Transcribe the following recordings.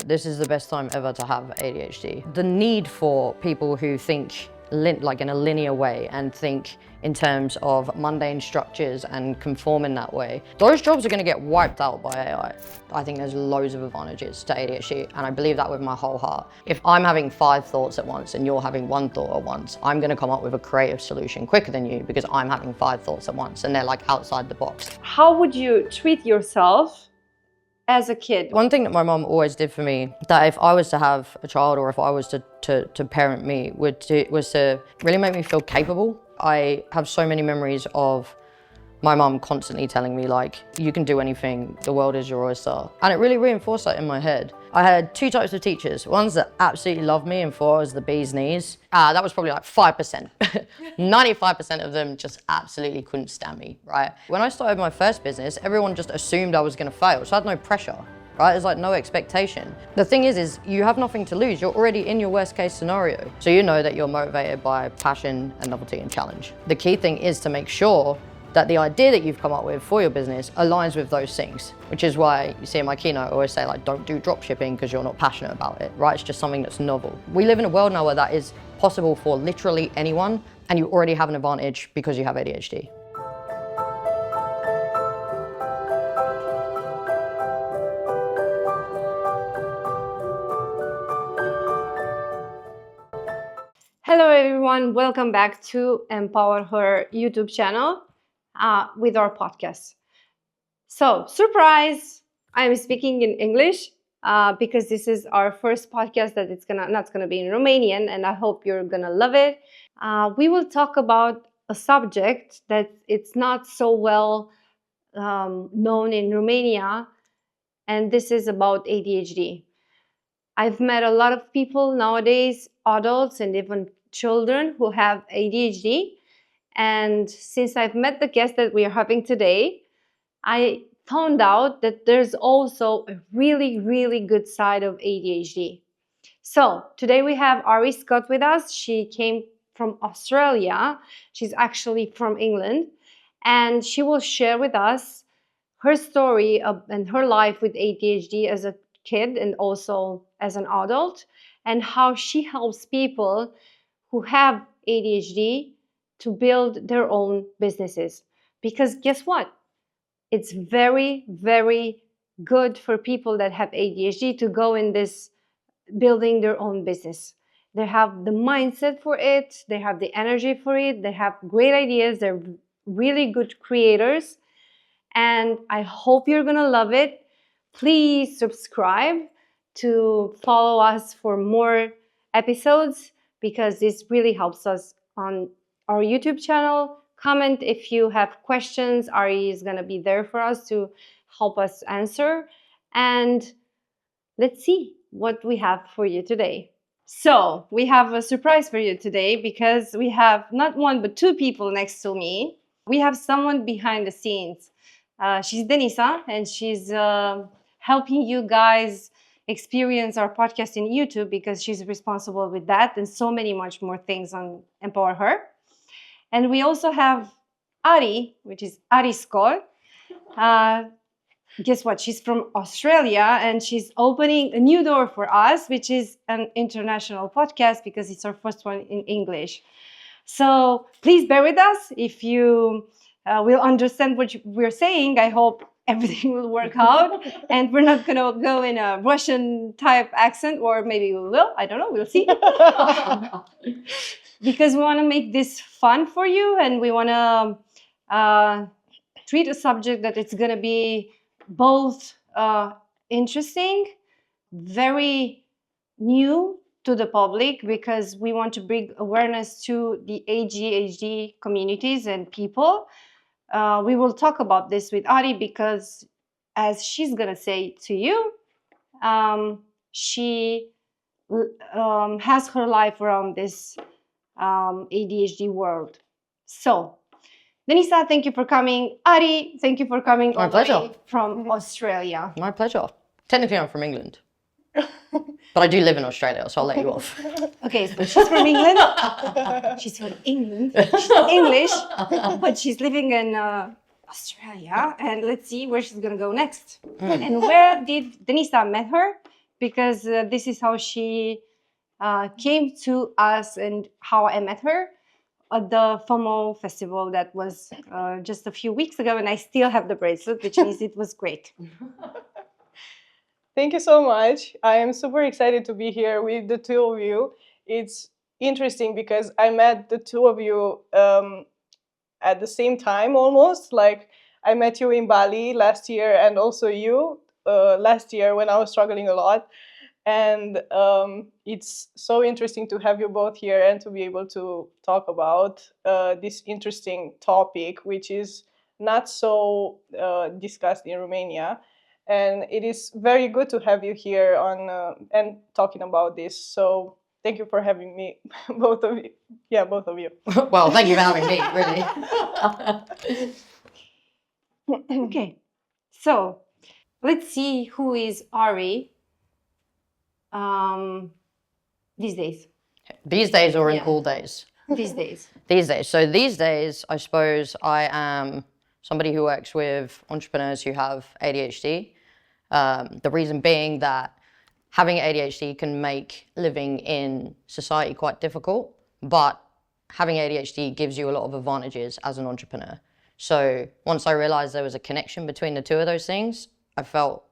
This is the best time ever to have ADHD. The need for people who think like in a linear way and think in terms of mundane structures and conform in that way, those jobs are going to get wiped out by AI. I think there's loads of advantages to ADHD, and I believe that with my whole heart. If I'm having 5 thoughts at once and you're having 1 thought at once, I'm going to come up with a creative solution quicker than you because I'm having 5 thoughts at once and they're like outside the box. How would you treat yourself as a kid? One thing that my mom always did for me, that if I was to have a child or if I was to parent me, was to really make me feel capable. I have so many memories of my mom constantly telling me, like, you can do anything, the world is your oyster. And it really reinforced that in my head. I had 2 types of teachers, ones that absolutely loved me and thought I was the bee's knees. That was probably like 5%. 95% of them just absolutely couldn't stand me, right? When I started my first business, everyone just assumed I was gonna fail, so I had no pressure. Right? There's like no expectation. The thing is you have nothing to lose. You're already in your worst case scenario. So you know that you're motivated by passion and novelty and challenge. The key thing is to make sure that the idea that you've come up with for your business aligns with those things, which is why you see in my keynote I always say, like, don't do drop shipping because you're not passionate about it, right? It's just something that's novel. We live in a world now where that is possible for literally anyone, and you already have an advantage because you have ADHD. Hello everyone, welcome back to Empower Her YouTube channel with our podcast. So, surprise, I'm speaking in English because this is our first podcast that it's not gonna be in Romanian, and I hope you're gonna love it. We will talk about a subject that it's not so well known in Romania, and this is about ADHD. I've met a lot of people nowadays, adults and even children who have ADHD. And since I've met the guest that we are having today, I found out that there's also a really, really good side of ADHD. So today we have Ari Scott with us. She came from Australia. She's actually from England. And she will share with us her story and her life with ADHD as a kid and also as an adult, and how she helps people who have ADHD to build their own businesses. Because guess what? It's very, very good for people that have ADHD to go in this building their own business. They have the mindset for it, they have the energy for it, they have great ideas, they're really good creators, and I hope you're gonna love it. Please subscribe to follow us for more episodes because this really helps us on our YouTube channel. Comment if you have questions. Ari is going to be there for us to help us answer. And let's see what we have for you today. So we have a surprise for you today because we have not 1 but 2 people next to me. We have someone behind the scenes. She's Denisa, and she's helping you guys experience our podcast in YouTube because she's responsible with that and so many much more things on Empower Her. And we also have Ari, which is Ari Scott. Guess what? She's from Australia and she's opening a new door for us, which is an international podcast because it's our first one in English. So please bear with us. If you will understand what we're saying, I hope everything will work out, and we're not gonna go in a Russian type accent, or maybe we will, I don't know, we'll see. Because we wanna make this fun for you, and we wanna treat a subject that it's gonna be both interesting, very new to the public, because we want to bring awareness to the ADHD communities and people. We will talk about this with Ari because, as she's gonna say to you, she has her life around this ADHD world. So, Denisa, thank you for coming. Ari, thank you for coming. My pleasure. From Australia. My pleasure. Technically, I'm from England. But I do live in Australia, so I'll let you off. Okay, so she's from England. She's from England. She's English, but she's living in Australia. And let's see where she's gonna go next. And where did Denisa met her? because this is how she came to us and how I met her at the FOMO festival that was just a few weeks ago, and I still have the bracelet, which means it was great. Thank you so much. I am super excited to be here with the two of you. It's interesting because I met the two of you at the same time almost. Like I met you in Bali last year and also you last year when I was struggling a lot. And it's so interesting to have you both here and to be able to talk about this interesting topic, which is not so discussed in Romania. And it is very good to have you here on and talking about this. So thank you for having me, both of you. Yeah, both of you. Well, thank you for having me, really. Okay, so let's see who is Ari these days. These days or in Yeah. cool days? These days. These days. So these days, I suppose I am somebody who works with entrepreneurs who have ADHD. The reason being that having ADHD can make living in society quite difficult, but having ADHD gives you a lot of advantages as an entrepreneur. So once I realized there was a connection between the two of those things, I felt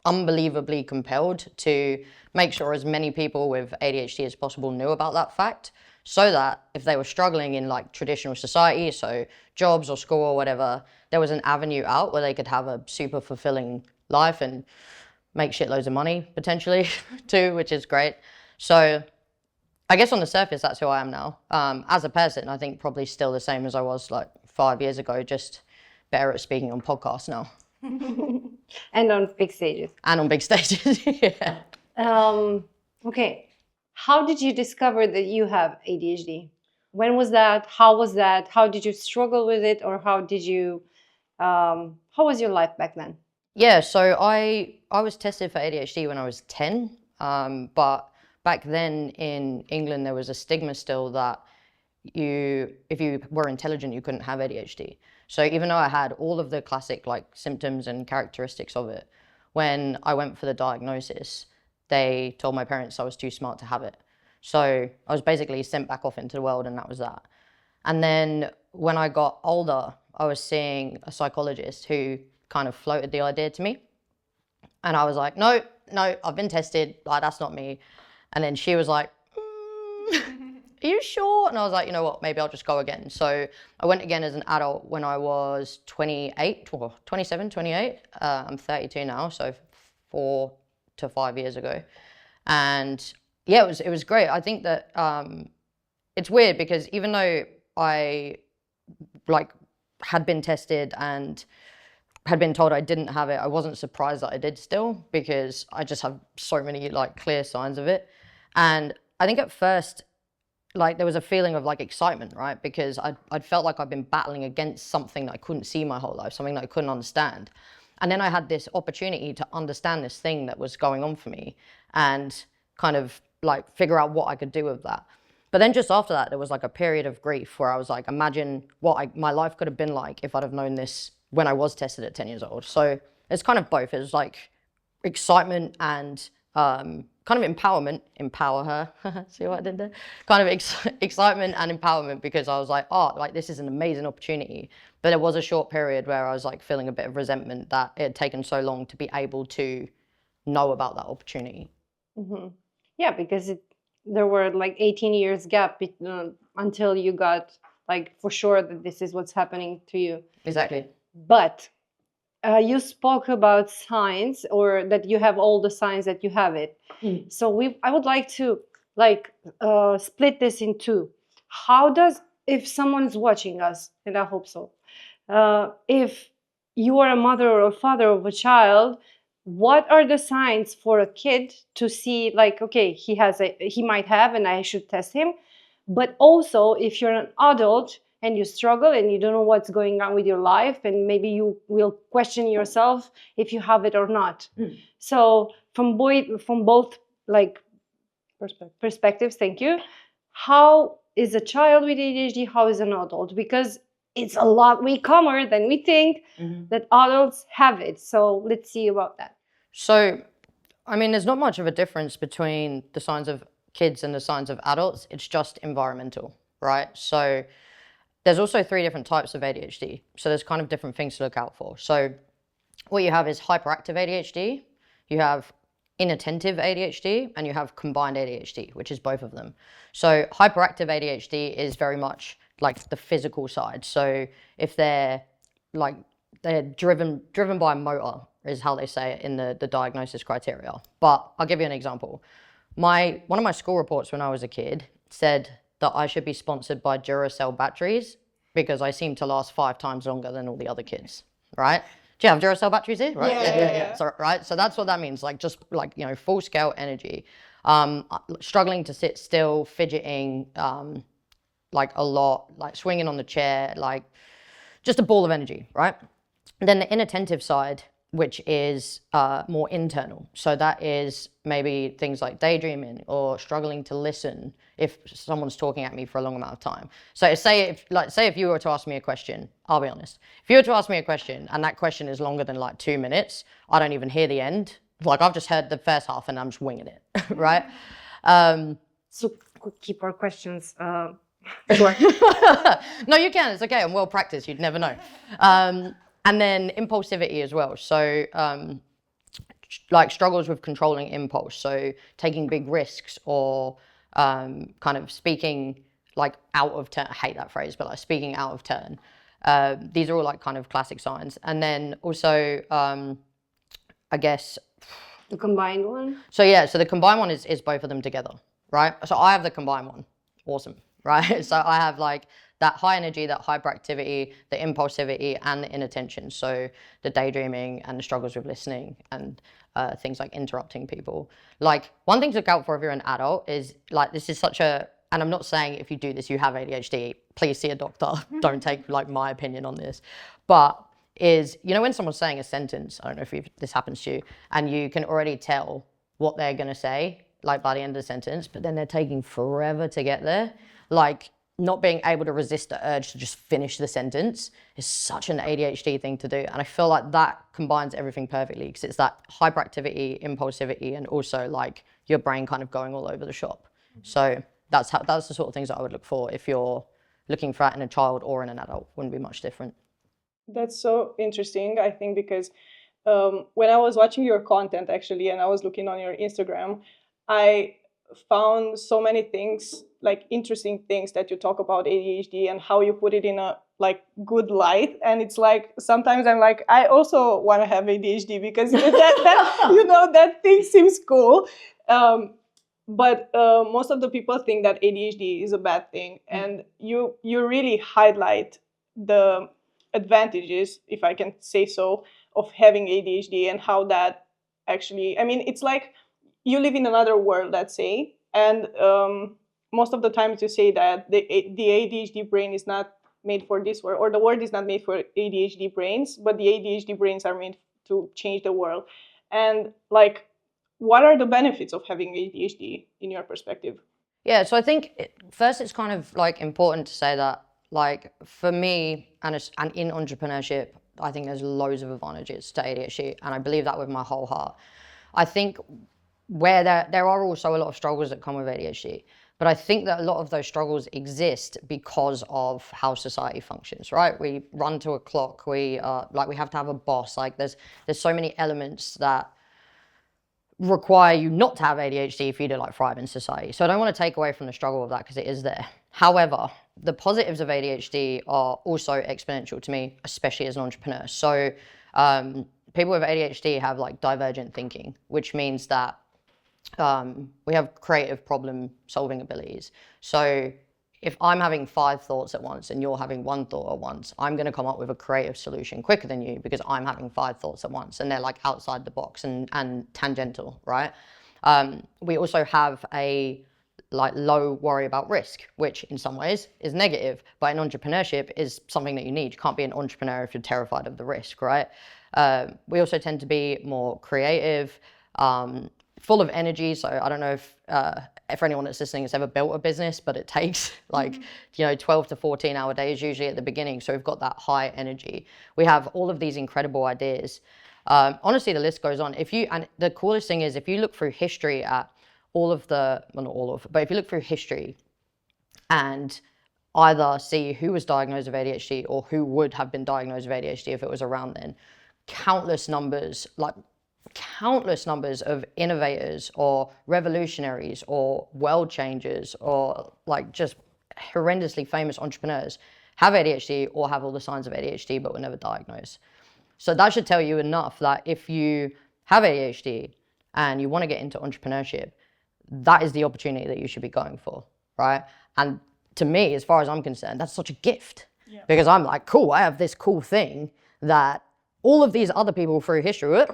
unbelievably compelled to make sure as many people with ADHD as possible knew about that fact, so that if they were struggling in like traditional society, so jobs or school or whatever, there was an avenue out where they could have a super fulfilling life and make shitloads of money potentially too, which is great. So I guess on the surface, that's who I am now. As a person, I think probably still the same as I was like 5 years ago, just better at speaking on podcasts now. And on big stages. And on big stages, yeah. Okay, how did you discover that you have ADHD? When was that? How was that? How did you struggle with it? Or how did you, how was your life back then? Yeah, so I was tested for ADHD when I was 10, but back then in England there was a stigma still that if you were intelligent, you couldn't have ADHD. So even though I had all of the classic like symptoms and characteristics of it, when I went for the diagnosis, they told my parents I was too smart to have it. So I was basically sent back off into the world, and that was that. And then when I got older, I was seeing a psychologist who kind of floated the idea to me. And I was like, no, I've been tested, like that's not me. And then she was like, are you sure? And I was like, you know what, maybe I'll just go again. So I went again as an adult when I was 28, or 27, 28. I'm 32 now, so 4 to 5 years ago. And yeah, it was great. I think that it's weird because even though I like had been tested and had been told I didn't have it, I wasn't surprised that I did still, because I just have so many like clear signs of it. And I think at first, like there was a feeling of like excitement, right? Because I'd felt like I'd been battling against something that I couldn't see my whole life, something that I couldn't understand. And then I had this opportunity to understand this thing that was going on for me and kind of like figure out what I could do with that. But then just after that, there was like a period of grief where I was like, imagine what my life could have been like if I'd have known this when I was tested at 10 years old. So it's kind of both. It's like excitement and kind of empowerment, empower her. See what I did there? Kind of excitement and empowerment, because I was like, oh, like this is an amazing opportunity. But there was a short period where I was like feeling a bit of resentment that it had taken so long to be able to know about that opportunity. Mm-hmm. Yeah, because there were like 18 years gap until you got like for sure that this is what's happening to you. Exactly. But you spoke about signs, or that you have all the signs that you have it. So I would like to like split this in two. How does, if someone's watching us, and I hope so, if you are a mother or a father of a child, what are the signs for a kid to see like, okay, he might have and I should test him? But also if you're an adult and you struggle and you don't know what's going on with your life, and maybe you will question yourself if you have it or not. So from both like perspectives, thank you. How is a child with ADHD? How is an adult? Because it's a lot way calmer than we think that adults have it. So let's see about that. So I mean, there's not much of a difference between the signs of kids and the signs of adults. It's just environmental, right? So there's also 3 different types of ADHD. So there's kind of different things to look out for. So what you have is hyperactive ADHD, you have inattentive ADHD, and you have combined ADHD, which is both of them. So hyperactive ADHD is very much like the physical side. So if they're driven by motor, is how they say it in the diagnosis criteria. But I'll give you an example. One of my school reports when I was a kid said that I should be sponsored by Duracell batteries because I seem to last 5 times longer than all the other kids, right? Do you have Duracell batteries here? Right? Yeah. So, right? So that's what that means, like just like, you know, full scale energy. Struggling to sit still, fidgeting, like a lot, like swinging on the chair, like just a ball of energy, right? And then the inattentive side, which is more internal. So that is maybe things like daydreaming or struggling to listen if someone's talking at me for a long amount of time. So say if you were to ask me a question, I'll be honest. If you were to ask me a question and that question is longer than like 2 minutes, I don't even hear the end. Like I've just heard the first half and I'm just winging it, right? So keep our questions short. No, you can. It's okay. I'm well practiced. You'd never know. And then impulsivity as well. So like struggles with controlling impulse. So taking big risks or kind of speaking like out of turn. I hate that phrase, but like speaking out of turn. These are all like kind of classic signs. And then also, I guess. The combined one? So yeah, so the combined one is both of them together, right? So I have the combined one. Awesome, right? So I have like that high energy, that hyperactivity, the impulsivity, and the inattention. So the daydreaming and the struggles with listening and things like interrupting people. Like one thing to look out for if you're an adult is like, this is such a, and I'm not saying if you do this, you have ADHD, please see a doctor. Don't take like my opinion on this. But is, you know, when someone's saying a sentence, I don't know if this happens to you, and you can already tell what they're going to say, like by the end of the sentence, but then they're taking forever to get there. Like, not being able to resist the urge to just finish the sentence is such an ADHD thing to do. And I feel like that combines everything perfectly because it's that hyperactivity, impulsivity, and also like your brain kind of going all over the shop. So that's the sort of things that I would look for if you're looking for that in a child or in an adult. Wouldn't be much different. That's so interesting, I think, because when I was watching your content actually, and I was looking on your Instagram, I found so many things, like interesting things that you talk about ADHD and how you put it in a like good light. And it's like sometimes I'm like, I also want to have ADHD because that you know, that thing seems cool. But most of the people think that ADHD is a bad thing, and you really highlight the advantages, if I can say so, of having ADHD and how that actually, I mean, it's like you live in another world, let's say, and most of the times you say that the ADHD brain is not made for this world, or the world is not made for ADHD brains, but the ADHD brains are made to change the world. And like, what are the benefits of having ADHD in your perspective? Yeah, so I think first it's kind of like important to say that like for me and in entrepreneurship, I think there's loads of advantages to ADHD, and I believe that with my whole heart. I think where there are also a lot of struggles that come with ADHD, but I think that a lot of those struggles exist because of how society functions, right? We run to a clock, we have to have a boss, like there's so many elements that require you not to have ADHD for you to like thrive in society. So I don't want to take away from the struggle of that because it is there. However, the positives of ADHD are also exponential to me, especially as an entrepreneur. So people with ADHD have like divergent thinking, which means that we have creative problem solving abilities. So if I'm having 5 thoughts at once and you're having 1 thought at once, I'm going to come up with a creative solution quicker than you because I'm having 5 thoughts at once and they're like outside the box and tangential, right? We also have a like low worry about risk, which in some ways is negative, but in entrepreneurship is something that you need. You can't be an entrepreneur if you're terrified of the risk, right? We also tend to be more creative, full of energy. So I don't know if anyone that's listening has ever built a business, but it takes like, 12 to 14 hour days usually at the beginning. So we've got that high energy. We have all of these incredible ideas. Honestly, the list goes on. And the coolest thing is if you look through history at all of the, well, not all of, but if you look through history and either see who was diagnosed with ADHD or who would have been diagnosed with ADHD if it was around then, countless numbers of innovators or revolutionaries or world changers or like just horrendously famous entrepreneurs have ADHD or have all the signs of ADHD but were never diagnosed. So that should tell you enough that if you have ADHD and you want to get into entrepreneurship, that is the opportunity that you should be going for, right? And to me, as far as I'm concerned, that's such a gift. Yeah. Because I'm like, cool, I have this cool thing that all of these other people through history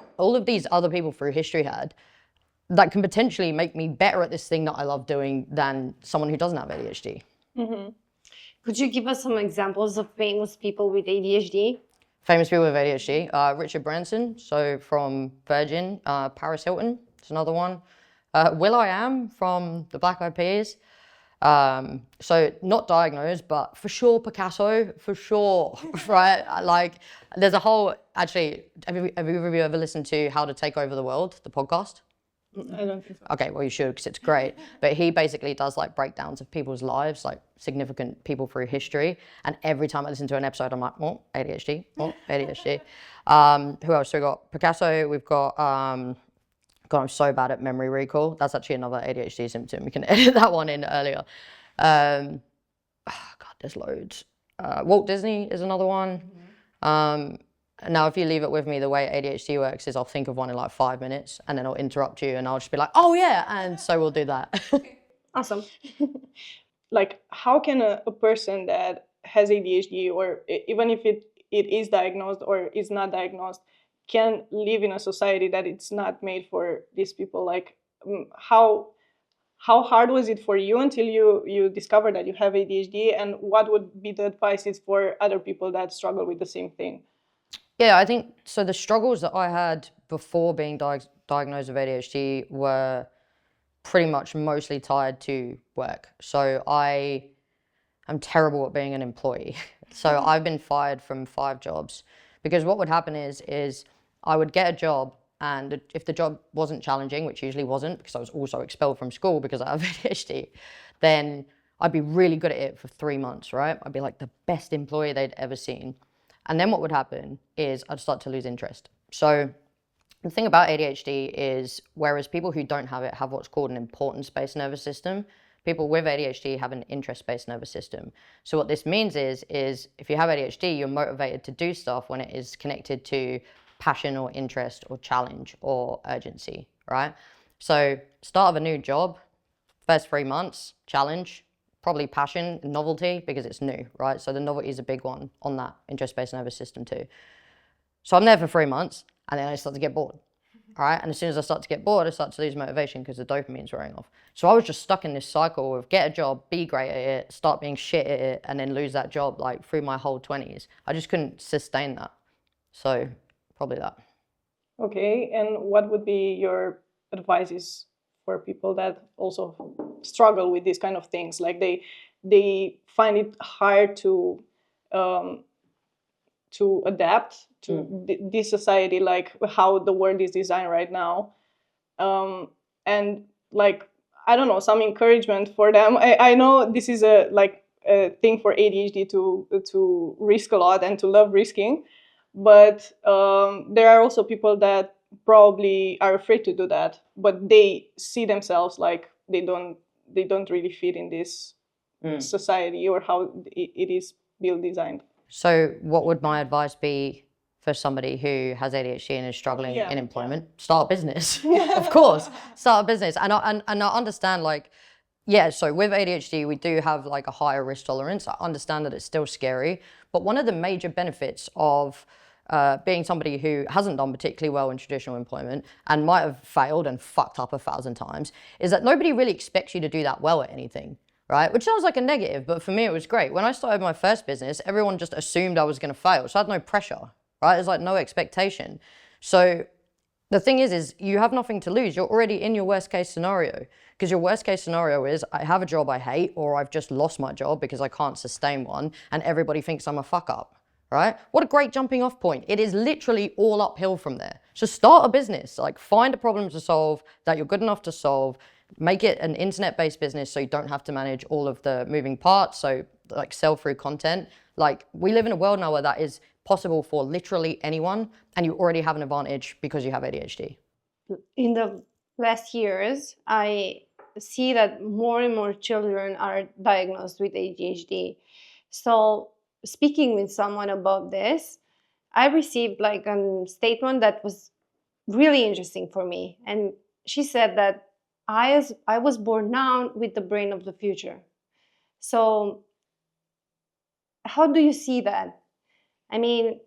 had, that can potentially make me better at this thing that I love doing than someone who doesn't have ADHD. Mm-hmm. Could you give us some examples of famous people with ADHD? Famous people with ADHD, Richard Branson, so from Virgin, Paris Hilton is another one. will.i.am from the Black Eyed Peas. So not diagnosed, but for sure Picasso, for sure, right? Like there's a whole, actually, have you ever listened to How to Take Over the World, the podcast? I don't think so. Okay, well you should because it's great. But he basically does like breakdowns of people's lives, like significant people through history. And every time I listen to an episode, I'm like, oh, ADHD, oh, ADHD. Who else? So we've got Picasso, we've got, God, I'm so bad at memory recall. That's actually another ADHD symptom. We can edit that one in earlier. God, there's loads. Walt Disney is another one. Now, if you leave it with me, the way ADHD works is I'll think of one in like 5 minutes and then I'll interrupt you and I'll just be like, oh yeah, and so we'll do that. Awesome. Like, how can a person that has ADHD, or even if it is diagnosed or is not diagnosed, can live in a society that it's not made for these people? Like, how hard was it for you until you discovered that you have ADHD, and what would be the advices for other people that struggle with the same thing? Yeah, I think, so the struggles that I had before being diagnosed with ADHD were pretty much mostly tied to work. So I am terrible at being an employee. So I've been fired from 5 jobs because what would happen is I would get a job, and if the job wasn't challenging, which usually wasn't because I was also expelled from school because I have ADHD, then I'd be really good at it for 3 months, right? I'd be like the best employee they'd ever seen. And then what would happen is I'd start to lose interest. So the thing about ADHD is, whereas people who don't have it have what's called an importance-based nervous system, people with ADHD have an interest-based nervous system. So what this means is if you have ADHD, you're motivated to do stuff when it is connected to passion or interest or challenge or urgency, right? So start of a new job, first 3 months, challenge, probably passion, novelty, because it's new, right? So the novelty is a big one on that interest-based nervous system too. So I'm there for 3 months, and then I start to get bored, all right? And as soon as I start to get bored, I start to lose motivation because the dopamine's wearing off. So I was just stuck in this cycle of get a job, be great at it, start being shit at it, and then lose that job like through my whole 20s. I just couldn't sustain that. So probably that. Okay, and what would be your advices for people that also struggle with these kind of things? Like they find it hard to adapt to this society, like how the world is designed right now, and like, I don't know, some encouragement for them. I know this is a thing for ADHD to risk a lot and to love risking, but there are also people that probably are afraid to do that, but they see themselves like they don't really fit in this society or how it is designed. So what would my advice be for somebody who has ADHD and is struggling in employment? Start a business. Of course, start a business. And I understand, like, yeah, so with ADHD, we do have like a higher risk tolerance. I understand that it's still scary, but one of the major benefits of being somebody who hasn't done particularly well in traditional employment and might have failed and fucked up 1,000 times is that nobody really expects you to do that well at anything, right? Which sounds like a negative, but for me it was great. When I started my first business, everyone just assumed I was going to fail, so I had no pressure, right? There's like no expectation. So the thing is you have nothing to lose. You're already in your worst case scenario, because your worst case scenario is I have a job I hate, or I've just lost my job because I can't sustain one and everybody thinks I'm a fuck up. right? What a great jumping off point. It is literally all uphill from there. So start a business, like find a problem to solve that you're good enough to solve, make it an internet-based business so you don't have to manage all of the moving parts. So like sell through content. Like we live in a world now where that is possible for literally anyone, and you already have an advantage because you have ADHD. In the last years, I see that more and more children are diagnosed with ADHD. So speaking with someone about this, I received like a statement that was really interesting for me. And she said that I was born now with the brain of the future. So how do you see that? I mean,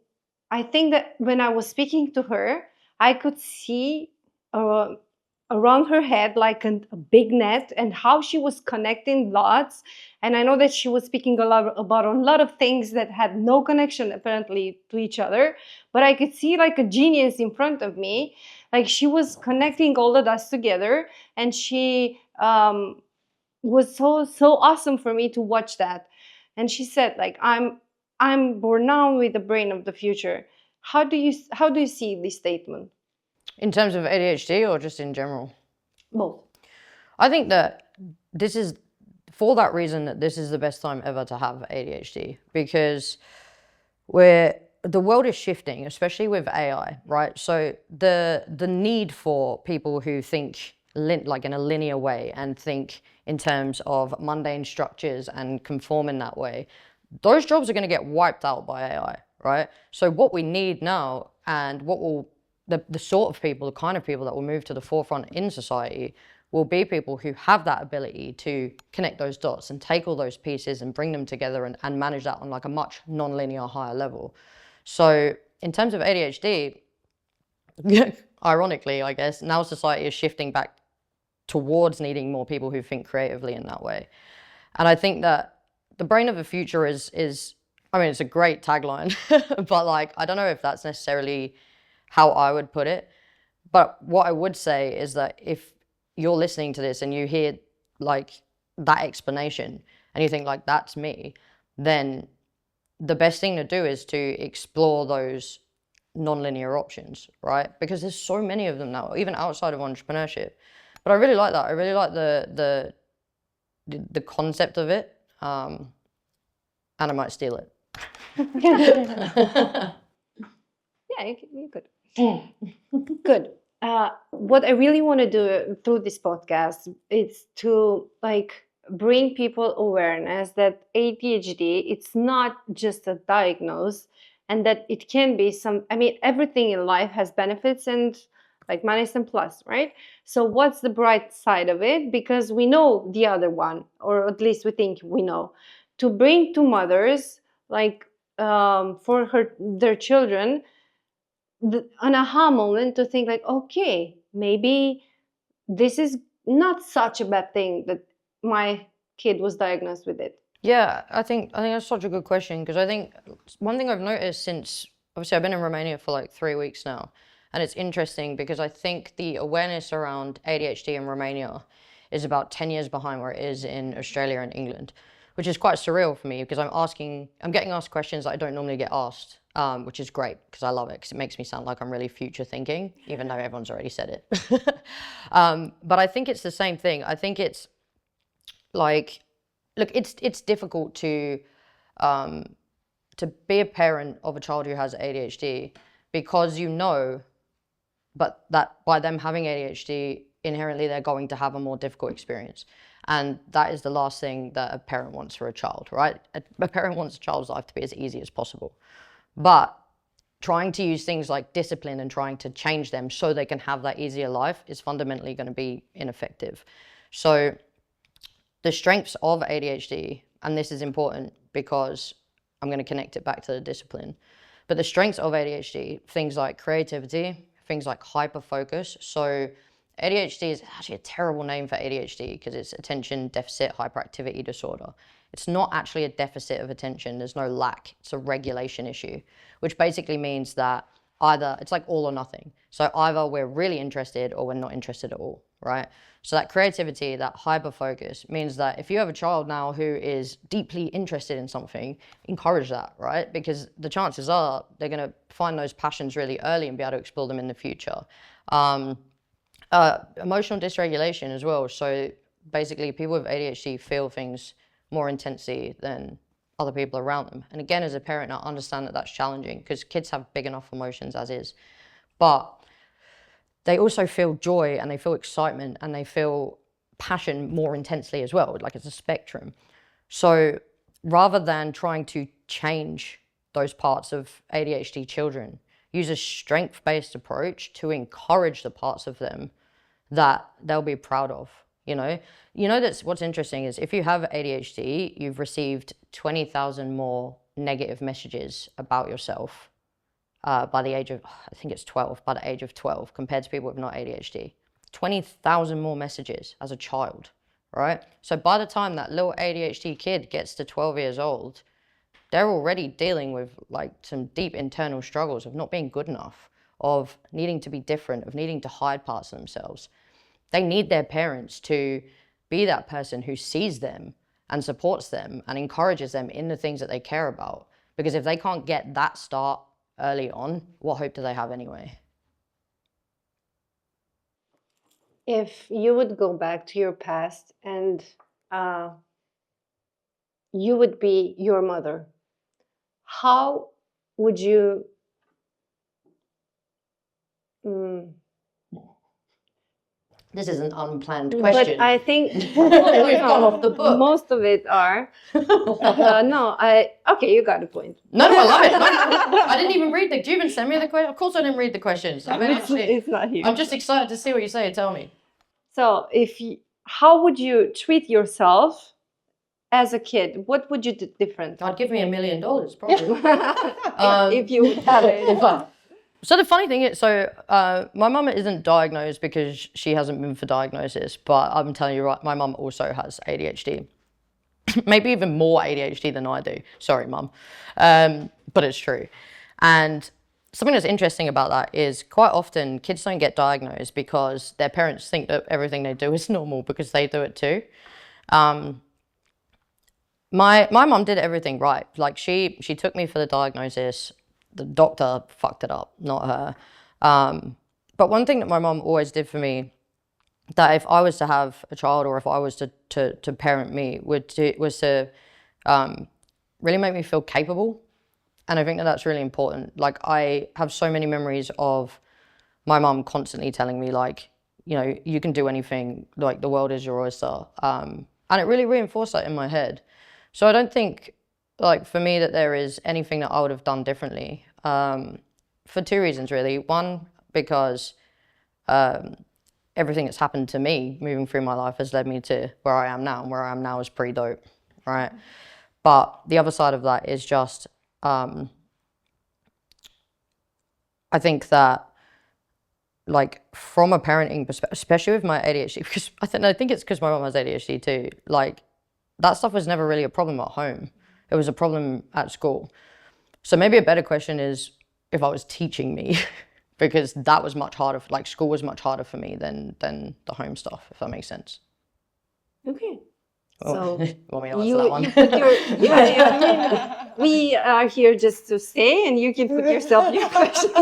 I think that when I was speaking to her, I could see around her head like a big net, and how she was connecting dots. And I know that she was speaking about a lot of things that had no connection apparently to each other, but I could see like a genius in front of me. Like she was connecting all the dots together, and she was so awesome for me to watch that. And she said like, I'm born now with the brain of the future. How do you see this statement? In terms of ADHD or just in general? Both. I think that this is, for that reason, that this is the best time ever to have ADHD, because the world is shifting, especially with AI, right? So the need for people who think like in a linear way and think in terms of mundane structures and conform in that way, those jobs are going to get wiped out by AI, right? So what we need now, and what will the sort of people, the kind of people that will move to the forefront in society, will be people who have that ability to connect those dots and take all those pieces and bring them together and manage that on like a much non-linear higher level. So in terms of ADHD, ironically, I guess, now society is shifting back towards needing more people who think creatively in that way. And I think that the brain of the future is I mean, it's a great tagline, but like, I don't know if that's necessarily how I would put it. But what I would say is that if you're listening to this and you hear like that explanation and you think like, that's me, then the best thing to do is to explore those non-linear options, right? Because there's so many of them now, even outside of entrepreneurship. But I really like that. I really like the concept of it, and I might steal it. Yeah, you could. Good. What I really want to do through this podcast is to like bring people awareness that ADHD, it's not just a diagnosis, and that it can be I mean, everything in life has benefits and like minus and plus, right? So what's the bright side of it? Because we know the other one, or at least we think we know. To bring to mothers, like for their children, an aha moment to think like, okay, maybe this is not such a bad thing that my kid was diagnosed with it. Yeah, I think that's such a good question, because I think one thing I've noticed since, obviously I've been in Romania for like 3 weeks now, and it's interesting because I think the awareness around ADHD in Romania is about 10 years behind where it is in Australia and England, which is quite surreal for me, because I'm getting asked questions that I don't normally get asked, which is great because I love it, because it makes me sound like I'm really future thinking, even though everyone's already said it. But I think it's the same thing. I think it's like, look, it's difficult to be a parent of a child who has ADHD, because but that by them having ADHD, inherently they're going to have a more difficult experience. And that is the last thing that a parent wants for a child, right? A parent wants a child's life to be as easy as possible. But trying to use things like discipline and trying to change them so they can have that easier life is fundamentally going to be ineffective. So the strengths of ADHD, and this is important because I'm going to connect it back to the discipline, but the strengths of ADHD, things like creativity, things like hyperfocus. So ADHD is actually a terrible name for ADHD because it's attention deficit hyperactivity disorder. It's not actually a deficit of attention. There's no lack. It's a regulation issue, which basically means that either it's like all or nothing. So either we're really interested or we're not interested at all, right? So that creativity, that hyperfocus means that if you have a child now who is deeply interested in something, encourage that, right? Because the chances are they're going to find those passions really early and be able to explore them in the future. Emotional dysregulation as well. So basically people with ADHD feel things more intensely than other people around them. And again, as a parent, I understand that that's challenging because kids have big enough emotions as is. But they also feel joy and they feel excitement and they feel passion more intensely as well. Like it's a spectrum. So rather than trying to change those parts of ADHD children, use a strength-based approach to encourage the parts of them that they'll be proud of. You know that's what's interesting is if you have ADHD, you've received 20,000 more negative messages about yourself by the age of, I think it's 12, by the age of 12 compared to people with not ADHD. 20,000 more messages as a child, right? So by the time that little ADHD kid gets to 12 years old, they're already dealing with like some deep internal struggles of not being good enough, of needing to be different, of needing to hide parts of themselves. They need their parents to be that person who sees them and supports them and encourages them in the things that they care about. Because if they can't get that start early on, what hope do they have anyway? If you would go back to your past and you would be your mother, how would you This is an unplanned question. But I think We've gone off the book. Most of it are. Okay, you got a point. No, I love it. I didn't even read do you even send me the question? Of course I didn't read the questions. It's not here. I'm just excited to see what you say. Tell me. So how would you treat yourself as a kid? What would you do different? I'd give me $1 million probably. If you would have it. So the funny thing is, my mum isn't diagnosed because she hasn't been for diagnosis, but I'm telling you right, my mum also has ADHD. Maybe even more ADHD than I do. Sorry, mum. But it's true. And something that's interesting about that is quite often kids don't get diagnosed because their parents think that everything they do is normal because they do it too. My mum did everything right. Like she took me for the diagnosis. The doctor fucked it up, not her. But one thing that my mum always did for me, that if I was to have a child or if I was to parent me, was to really make me feel capable. And I think that that's really important. Like I have so many memories of my mum constantly telling me like, you know, you can do anything, like the world is your oyster. And it really reinforced that in my head. So I don't think, like for me, that there is anything that I would have done differently, for two reasons really. One, because everything that's happened to me moving through my life has led me to where I am now, and where I am now is pretty dope, right? But the other side of that is just, I think that like from a parenting perspective, especially with my ADHD, because I think it's because my mom has ADHD too, like that stuff was never really a problem at home. It was a problem at school. So maybe a better question is if I was teaching me, because that was much harder, like school was much harder for me than the home stuff, if that makes sense. Okay. So, want me to answer you that one? We are here just to stay, and you can put yourself your questions.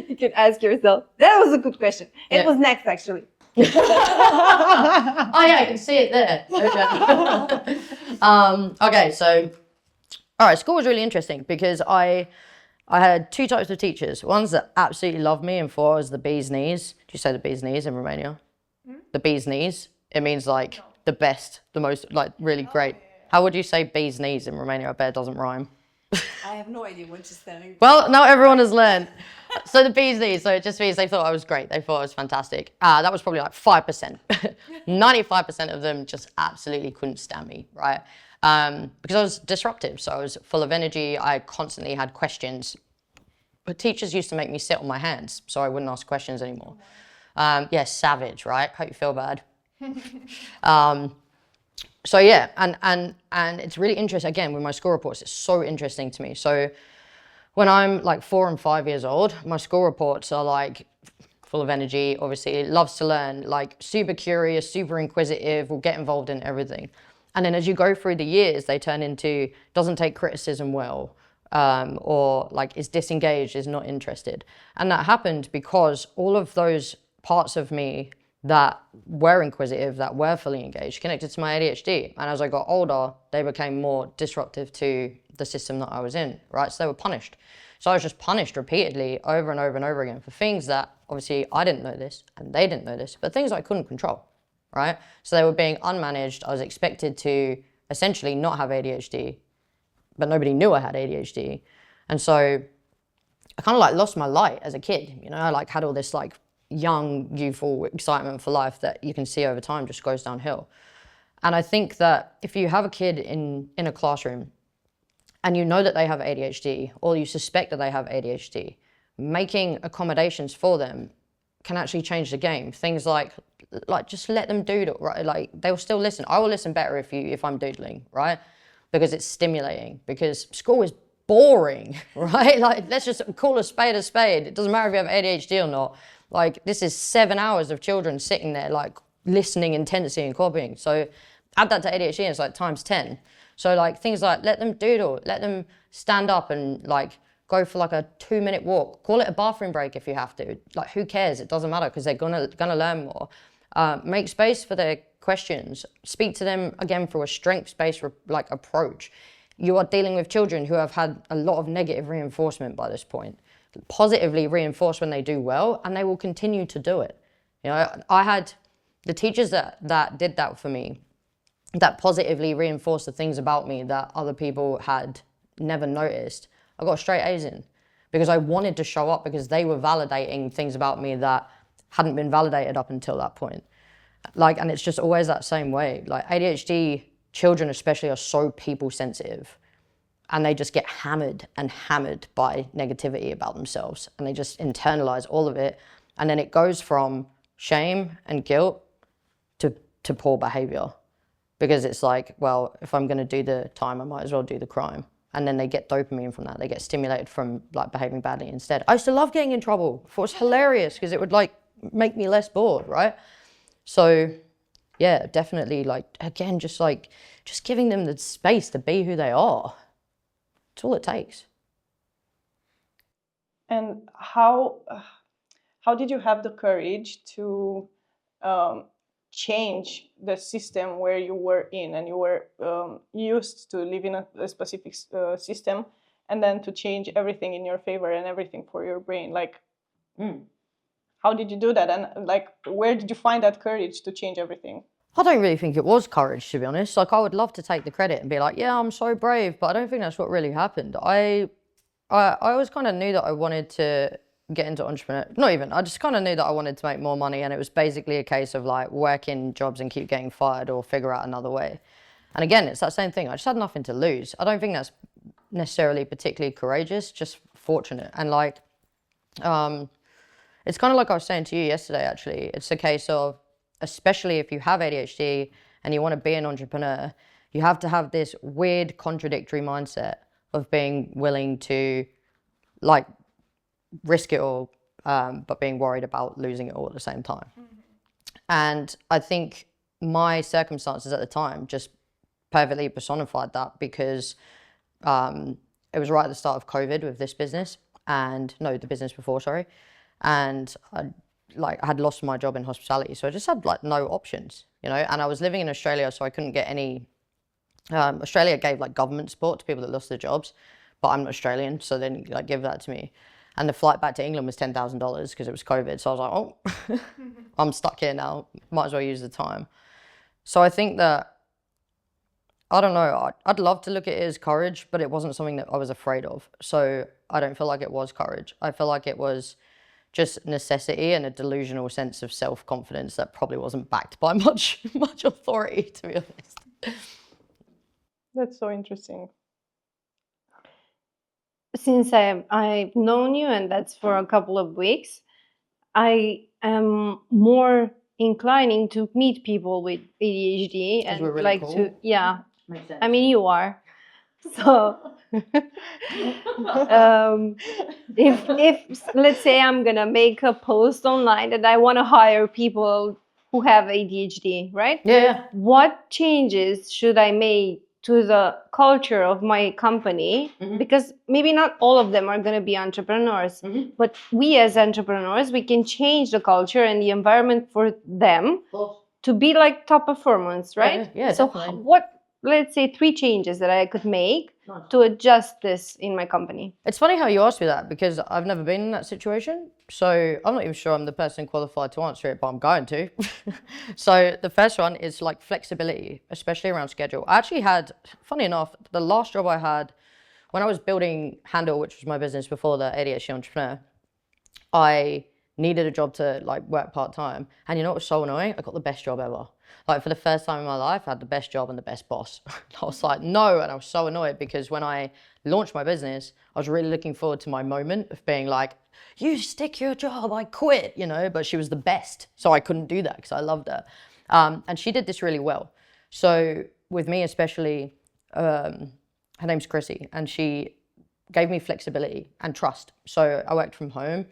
You can ask yourself. That was a good question. It was next, actually. Oh yeah, I can see it there. Okay. Okay, so all right, school was really interesting because I had two types of teachers. Ones that absolutely loved me and thought I was the bee's knees. Do you say the bee's knees in Romania? The bee's knees. It means like the best, the most, like really great. How would you say bee's knees in Romania? I bet it doesn't rhyme. I have no idea what you're saying. Well, now everyone has learned. So the bee's knees, so it just means they thought I was great. They thought I was fantastic. That was probably like 5%. 95% of them just absolutely couldn't stand me, right? Because I was disruptive, so I was full of energy. I constantly had questions. But teachers used to make me sit on my hands so I wouldn't ask questions anymore. Yeah, savage, right? Hope you feel bad. So yeah, and it's really interesting, again, with my school reports, it's so interesting to me. So when I'm like 4 and 5 years old, my school reports are like full of energy, obviously, loves to learn, like super curious, super inquisitive, will get involved in everything. And then as you go through the years, they turn into doesn't take criticism well, or like is disengaged, is not interested. And that happened because all of those parts of me that were inquisitive, that were fully engaged, connected to my ADHD. And as I got older, they became more disruptive to the system that I was in, right? So they were punished. So I was just punished repeatedly over and over and over again for things that obviously I didn't know this and they didn't know this, but things I couldn't control, right? So they were being unmanaged. I was expected to essentially not have ADHD, but nobody knew I had ADHD. And so I kind of like lost my light as a kid, you know, I like had all this like young, youthful excitement for life that you can see over time just goes downhill. And I think that if you have a kid in a classroom and you know that they have ADHD or you suspect that they have ADHD, making accommodations for them can actually change the game. Things like just let them doodle, right? Like they'll still listen. I will listen better if I'm doodling, right? Because it's stimulating, because school is boring, right? Like let's just call a spade a spade. It doesn't matter if you have ADHD or not. Like this is 7 hours of children sitting there like listening intensely and copying. So add that to ADHD and it's like times 10. So like things like let them doodle, let them stand up and like go for like a 2-minute walk. Call it a bathroom break if you have to. Like who cares? It doesn't matter because they're gonna learn more. Make space for their questions. Speak to them again through a strengths-based like approach. You are dealing with children who have had a lot of negative reinforcement by this point. Positively reinforce when they do well, and they will continue to do it. You know, I had the teachers that did that for me, that positively reinforced the things about me that other people had never noticed. I got straight A's in because I wanted to show up, because they were validating things about me that hadn't been validated up until that point. Like, and it's just always that same way. Like ADHD children especially are so people sensitive, and they just get hammered and hammered by negativity about themselves, and they just internalize all of it. And then it goes from shame and guilt to poor behavior, because it's like, well, if I'm going to do the time, I might as well do the crime. And then they get dopamine from that. They get stimulated from like behaving badly instead. I used to love getting in trouble. I thought it was hilarious because it would like make me less bored, right? So yeah, definitely like, again, just giving them the space to be who they are. That's all it takes. And how did you have the courage to change the system where you were in, and you were used to live in a specific system, and then to change everything in your favor and everything for your brain? Like, how did you do that? And like, where did you find that courage to change everything? I don't really think it was courage, to be honest. Like, I would love to take the credit and be like, yeah, I'm so brave, but I don't think that's what really happened. I always kind of knew that I wanted to get into entrepreneur. Not even, I just kind of knew that I wanted to make more money, and it was basically a case of like working jobs and keep getting fired or figure out another way. And again, it's that same thing. I just had nothing to lose. I don't think that's necessarily particularly courageous, just fortunate. And like, it's kind of like I was saying to you yesterday, actually. It's a case of, especially if you have ADHD and you want to be an entrepreneur, you have to have this weird contradictory mindset of being willing to like risk it all, but being worried about losing it all at the same time. And I think my circumstances at the time just perfectly personified that, because it was right at the start of COVID with this business, and no, the business before, sorry. And I had lost my job in hospitality, so I just had like no options, you know. And I was living in Australia, so I couldn't get any. Australia gave like government support to people that lost their jobs, but I'm not Australian, so they didn't like give that to me. And the flight back to England was $10,000 because it was COVID. So I was like, oh, I'm stuck here now. Might as well use the time. So I think that, I don't know, I'd love to look at it as courage, but it wasn't something that I was afraid of. So I don't feel like it was courage. I feel like it was just necessity and a delusional sense of self-confidence that probably wasn't backed by much authority, to be honest. That's so interesting. Since I've known you, and that's for a couple of weeks, I am more inclining to meet people with ADHD and we're really like cool. to, yeah. Makes sense. I mean, you are. So if let's say I'm gonna make a post online that I want to hire people who have ADHD, right? Yeah. What changes should I make to the culture of my company? Because maybe not all of them are going to be entrepreneurs, but we as entrepreneurs, we can change the culture and the environment for them to be like top performance, right? Yeah, so definitely. what, let's say 3 changes that I could make to adjust this in my company. It's funny how you asked me that because I've never been in that situation. So I'm not even sure I'm the person qualified to answer it, but I'm going to. So the first one is like flexibility, especially around schedule. I actually had, funny enough, the last job I had when I was building Handle, which was my business before the ADHD Entrepreneur, I needed a job to like work part-time. And you know what was so annoying? I got the best job ever. Like for the first time in my life, I had the best job and the best boss. I was like, no, and I was so annoyed because when I launched my business, I was really looking forward to my moment of being like, you stick your job, I quit, you know, but she was the best. So I couldn't do that because I loved her. And she did this really well. So with me especially, her name's Chrissy, and she gave me flexibility and trust. So I worked from home.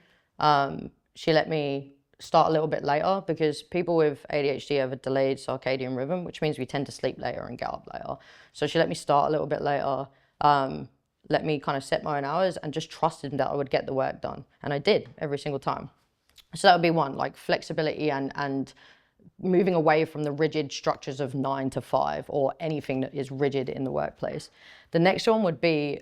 She let me start a little bit later because people with ADHD have a delayed circadian rhythm, which means we tend to sleep later and get up later. So she let me start a little bit later, let me kind of set my own hours and just trusted that I would get the work done. And I did every single time. So that would be one, like flexibility and moving away from the rigid structures of 9 to 5 or anything that is rigid in the workplace. The next one would be,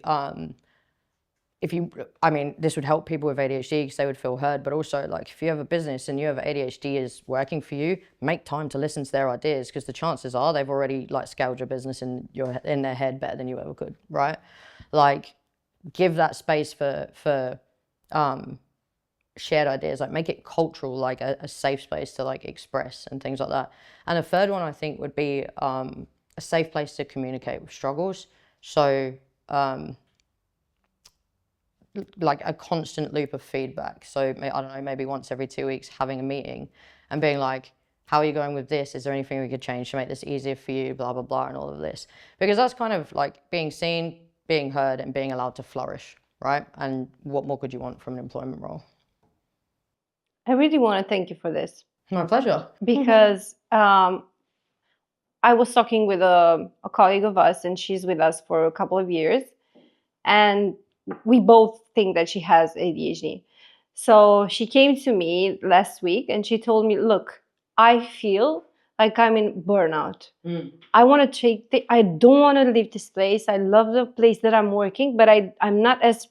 this would help people with ADHD because they would feel heard, but also like if you have a business and you have ADHD is working for you, make time to listen to their ideas because the chances are they've already like scaled your business in their head better than you ever could, right? Like give that space for shared ideas, like make it cultural, like a safe space to like express and things like that. And the third one I think would be a safe place to communicate with struggles. So like a constant loop of feedback. So I don't know, maybe once every 2 weeks having a meeting and being like, how are you going with this? Is there anything we could change to make this easier for you? Blah, blah, blah, and all of this. Because that's kind of like being seen, being heard, and being allowed to flourish, right? And what more could you want from an employment role? I really want to thank you for this. My pleasure. Because I was talking with a colleague of us, and she's with us for a couple of years. And we both think that she has ADHD. So she came to me last week and she told me, look, I feel like I'm in burnout. I want to take, I don't want to leave this place. I love the place that I'm working, but I'm not as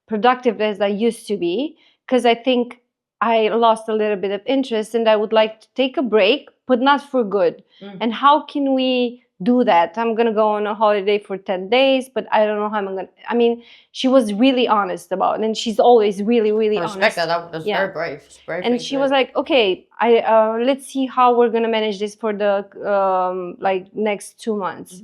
productive as I used to be because I think I lost a little bit of interest and I would like to take a break, but not for good. And how can we do that? I'm going to go on a holiday for 10 days, but I don't know how I'm going to, I mean, she was really honest about it. And she's always really, really honest. I respect that. That's very brave. It's brave. And she was like, okay, let's see how we're going to manage this for the like next 2 months.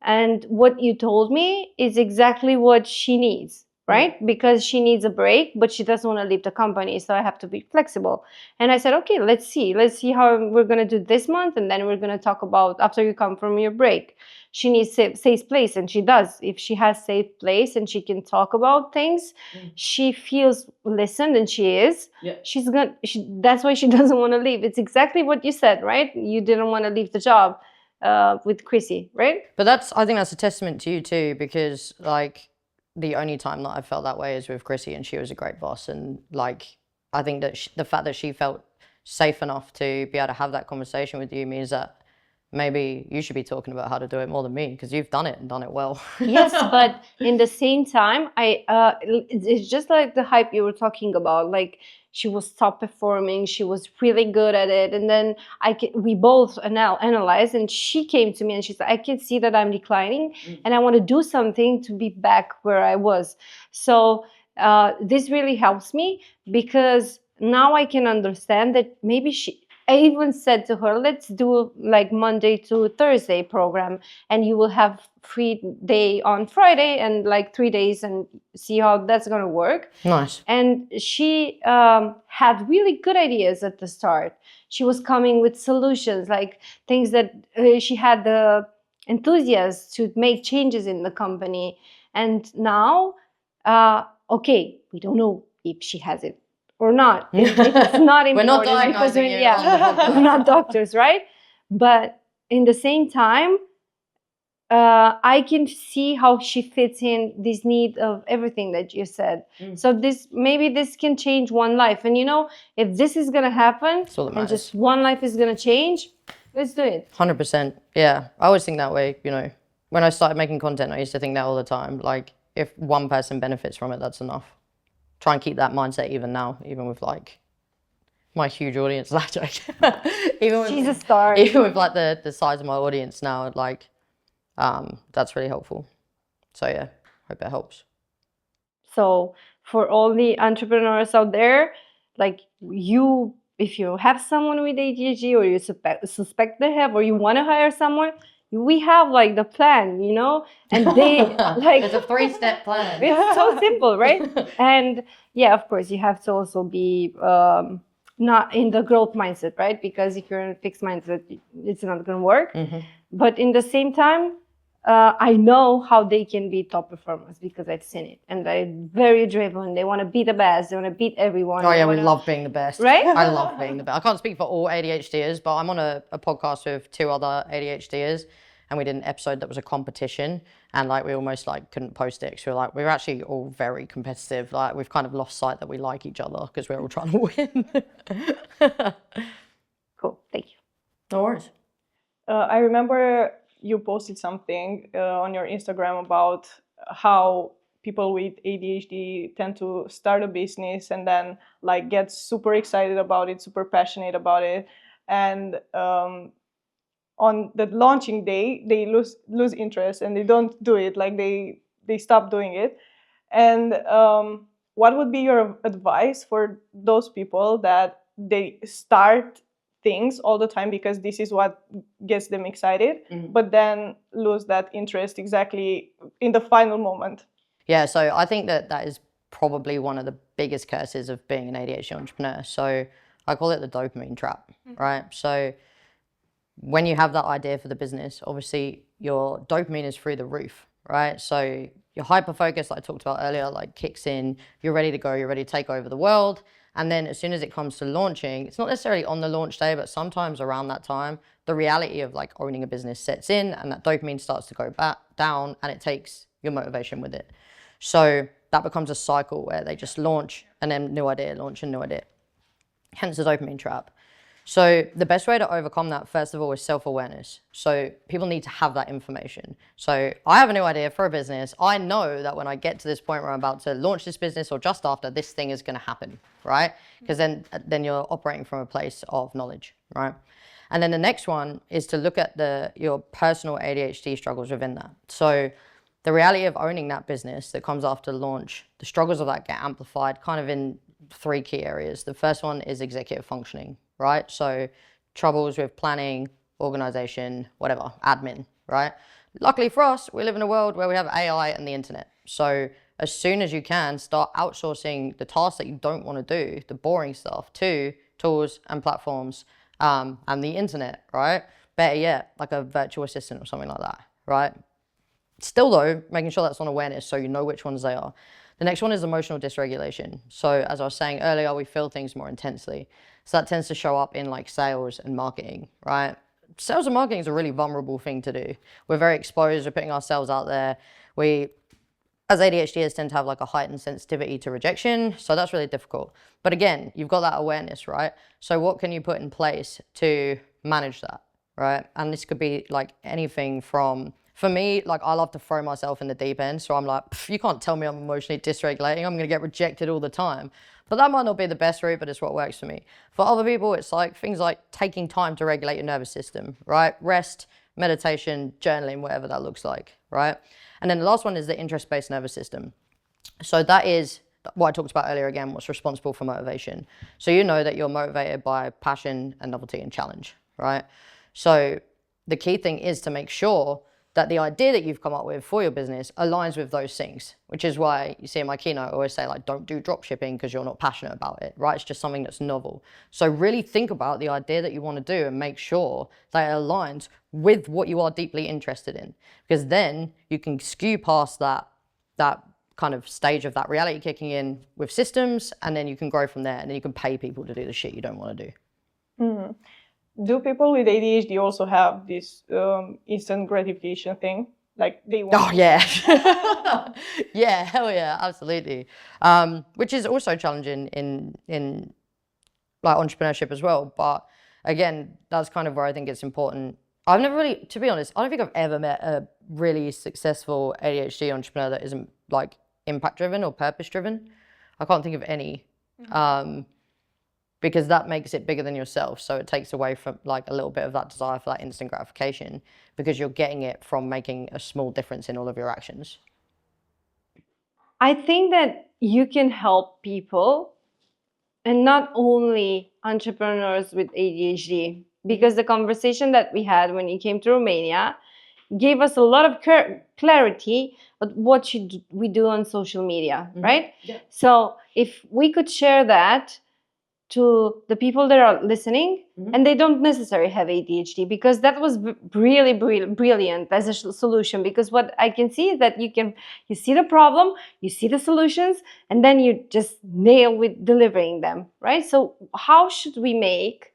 And what you told me is exactly what she needs. Right? Because she needs a break, but she doesn't want to leave the company. So I have to be flexible. And I said, okay, let's see how we're going to do this month. And then we're going to talk about after you come from your break. She needs safe place. And she does. If she has safe place and she can talk about things, she feels listened and she is. Yeah. That's why she doesn't want to leave. It's exactly what you said, right? You didn't want to leave the job with Chrissy, right? But I think that's a testament to you too, because like, the only time that I felt that way is with Chrissy, and she was a great boss. And like, I think that the fact that she felt safe enough to be able to have that conversation with you means that maybe you should be talking about how to do it more than me, because you've done it and done it well. Yes, but in the same time, it's just like the hype you were talking about. Like she was top performing, she was really good at it, and then we both now analyzed. And she came to me and she said, "I can see that I'm declining, and I want to do something to be back where I was." So this really helps me because now I can understand that maybe I even said to her, let's do like Monday to Thursday program and you will have free day on Friday and like 3 days and see how that's going to work. Nice. And she had really good ideas at the start. She was coming with solutions, like things that she had the enthusiast to make changes in the company. And now, okay, we don't know if she has it or not. It's not important We're not because diagnosing you on the podcast. we're not doctors, right? But in the same time, I can see how she fits in this need of everything that you said. So maybe this can change one life. And if this is gonna happen and just one life is gonna change, let's do it. 100%. Yeah, I always think that way. When I started making content, I used to think that all the time. Like, if one person benefits from it, that's enough. Try and keep that mindset even now, even with like my huge audience. That joke. She's a star. Even with like the size of my audience now, like. That's really helpful. So yeah, hope it helps. So for all the entrepreneurs out there, like if you have someone with ADHD or you suspect they have, or you want to hire someone, we have like the plan, and they like it's a 3-step plan. It's so simple, right? And yeah, of course, you have to also be not in the growth mindset, right? Because if you're in a fixed mindset, it's not going to work. But in the same time, I know how they can be top performers because I've seen it, and they're very driven. They want to be the best. They want to beat everyone. Oh yeah, we love being the best, right? I love being the best. I can't speak for all ADHDers, but I'm on a podcast with 2 other ADHDers, and we did an episode that was a competition, and like we almost like couldn't post it because we were actually all very competitive. Like we've kind of lost sight that we like each other because we're all trying to win. Cool, thank you. No worries. I remember you posted something on your Instagram about how people with ADHD tend to start a business and then like get super excited about it, super passionate about it, and on the launching day they lose interest and they don't do it. Like they stop doing it. And what would be your advice for those people that they start things all the time because this is what gets them excited, but then lose that interest exactly in the final moment? Yeah, so I think that is probably one of the biggest curses of being an ADHD entrepreneur. So I call it the dopamine trap, right? So when you have that idea for the business, obviously your dopamine is through the roof, right? So your hyperfocus, like I talked about earlier, like kicks in, you're ready to go, you're ready to take over the world. And then as soon as it comes to launching, it's not necessarily on the launch day, but sometimes around that time, the reality of like owning a business sets in and that dopamine starts to go back down and it takes your motivation with it. So that becomes a cycle where they just launch and then new idea, launch and new idea. Hence the dopamine trap. So the best way to overcome that, first of all, is self-awareness. So people need to have that information. So I have a new idea for a business. I know that when I get to this point where I'm about to launch this business or just after, this thing is going to happen, right? Because then you're operating from a place of knowledge, right? And then the next one is to look at your personal ADHD struggles within that. So the reality of owning that business that comes after launch, the struggles of that get amplified kind of in 3 key areas. The first one is executive functioning, right? So troubles with planning, organization, whatever, admin, right? Luckily for us, we live in a world where we have AI and the internet. So as soon as you can, start outsourcing the tasks that you don't want to do, the boring stuff, to tools and platforms and the internet, right? Better yet, like a virtual assistant or something like that, right? Still though, making sure that's on awareness so you know which ones they are. The next one is emotional dysregulation. So as I was saying earlier, we feel things more intensely. So that tends to show up in like sales and marketing, right? Sales and marketing is a really vulnerable thing to do. We're very exposed, we're putting ourselves out there. We, as ADHDers, tend to have like a heightened sensitivity to rejection. So that's really difficult. But again, you've got that awareness, right? So what can you put in place to manage that, right? And this could be like anything from, for me, like I love to throw myself in the deep end. So I'm like, you can't tell me I'm emotionally dysregulating. I'm going to get rejected all the time. But that might not be the best route, but it's what works for me. For other people, it's like things like taking time to regulate your nervous system, right? Rest, meditation, journaling, whatever that looks like, right? And then the last one is the interest-based nervous system. So that is what I talked about earlier again, what's responsible for motivation. So you know that you're motivated by passion and novelty and challenge, right? So the key thing is to make sure that the idea that you've come up with for your business aligns with those things, which is why you see in my keynote, I always say, like, don't do drop shipping because you're not passionate about it, right? It's just something that's novel. So really think about the idea that you want to do and make sure that it aligns with what you are deeply interested in, because then you can skew past that kind of stage of that reality kicking in with systems, and then you can grow from there, and then you can pay people to do the shit you don't want to do. Mm-hmm. Do people with ADHD also have this instant gratification thing? Like they want. Oh yeah, yeah, hell yeah, absolutely. Which is also challenging in like entrepreneurship as well. But again, that's kind of where I think it's important. I've never really, to be honest, I don't think I've ever met a really successful ADHD entrepreneur that isn't like impact driven or purpose driven. I can't think of any. Because that makes it bigger than yourself. So it takes away from like a little bit of that desire for that instant gratification, because you're getting it from making a small difference in all of your actions. I think that you can help people, and not only entrepreneurs with ADHD, because the conversation that we had when you came to Romania gave us a lot of clarity of what should we do on social media, right? Yeah. So if we could share that to the people that are listening, and they don't necessarily have ADHD, because that was really brilliant as a solution. Because what I can see is that you see the problem, you see the solutions, and then you just nail with delivering them, right? So how should we make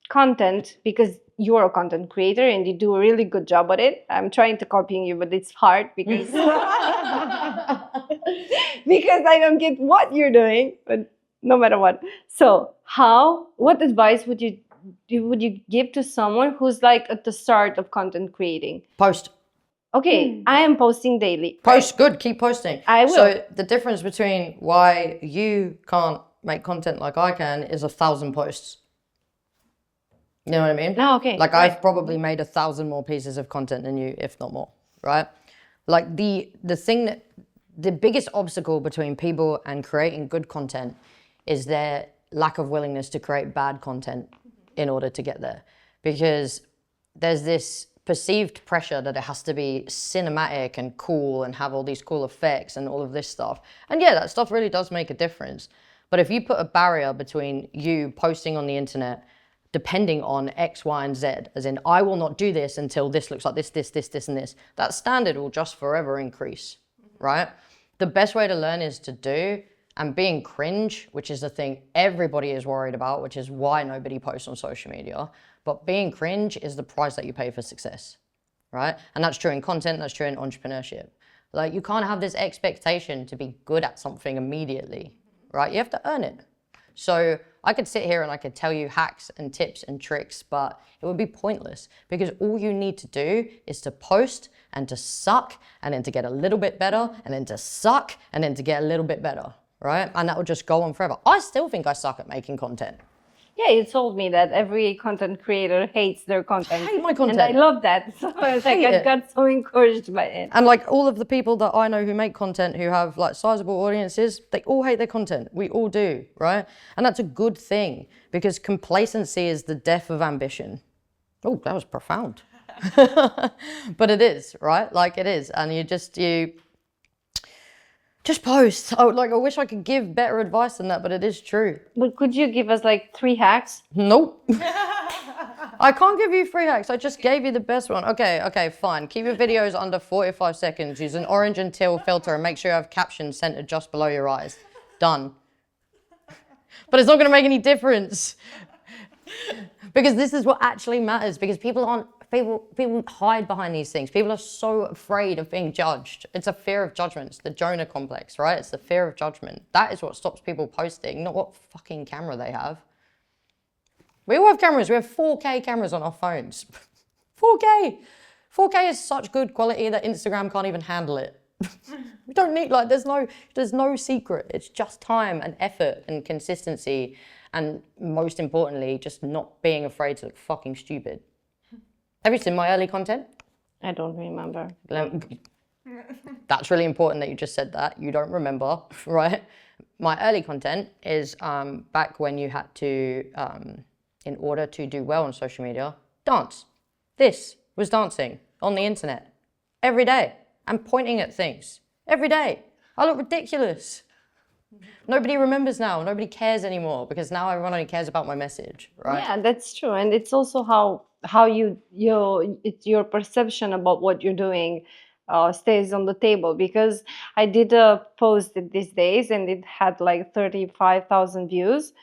content? Because you're a content creator and you do a really good job at it. I'm trying to copy you, but it's hard because because I don't get what you're doing, but no matter what. So what advice would you give to someone who's like at the start of content creating? Post. Okay, I am posting daily. Post, right? Good, keep posting. I will. So the difference between why you can't make content like I can is 1,000 posts. You know what I mean? No, okay. Like right. I've probably made 1,000 more pieces of content than you, if not more, right? Like the thing that, the biggest obstacle between people and creating good content is their lack of willingness to create bad content in order to get there. Because there's this perceived pressure that it has to be cinematic and cool and have all these cool effects and all of this stuff. And yeah, that stuff really does make a difference. But if you put a barrier between you posting on the internet depending on X, Y, and Z, as in, I will not do this until this looks like this, and this, that standard will just forever increase, right? The best way to learn is to do. And being cringe, which is the thing everybody is worried about, which is why nobody posts on social media. But being cringe is the price that you pay for success, right? And that's true in content, that's true in entrepreneurship. Like, you can't have this expectation to be good at something immediately, right? You have to earn it. So I could sit here and I could tell you hacks and tips and tricks, but it would be pointless, because all you need to do is to post and to suck, and then to get a little bit better, and then to suck, and then to get a little bit better. Right? And that will just go on forever. I still think I suck at making content. Yeah, you told me that every content creator hates their content. I hate my content. And I love that. So I was like, I got so encouraged by it. And like all of the people that I know who make content, who have like sizable audiences, they all hate their content. We all do, right? And that's a good thing, because complacency is the death of ambition. Oh, that was profound. But it is, right? Like it is. And you just post. I wish I could give better advice than that, but it is true. But could you give us like 3 hacks? Nope. I can't give you 3 hacks. I just gave you the best one. Okay, fine. Keep your videos under 45 seconds. Use an orange and teal filter and make sure you have captions centered just below your eyes. Done. But it's not going to make any difference. Because this is what actually matters. Because people hide behind these things. People are so afraid of being judged. It's a fear of judgment. It's the Jonah complex, right? It's the fear of judgment. That is what stops people posting, not what fucking camera they have. We all have cameras. We have 4K cameras on our phones. 4K. 4K is such good quality that Instagram can't even handle it. We don't need, like, there's no secret. It's just time and effort and consistency, and most importantly, just not being afraid to look fucking stupid. Have you seen my early content? I don't remember. That's really important that you just said that. You don't remember, right? My early content is back when you had to, in order to do well on social media, dance. This was dancing. on the internet every day and pointing at things every day. I look ridiculous. Nobody remembers now. Nobody cares anymore because now everyone only cares about my message, right? Yeah, that's true. And it's also how it's your perception about what you're doing stays on the table. Because I did a post these days and it had like 35,000 views,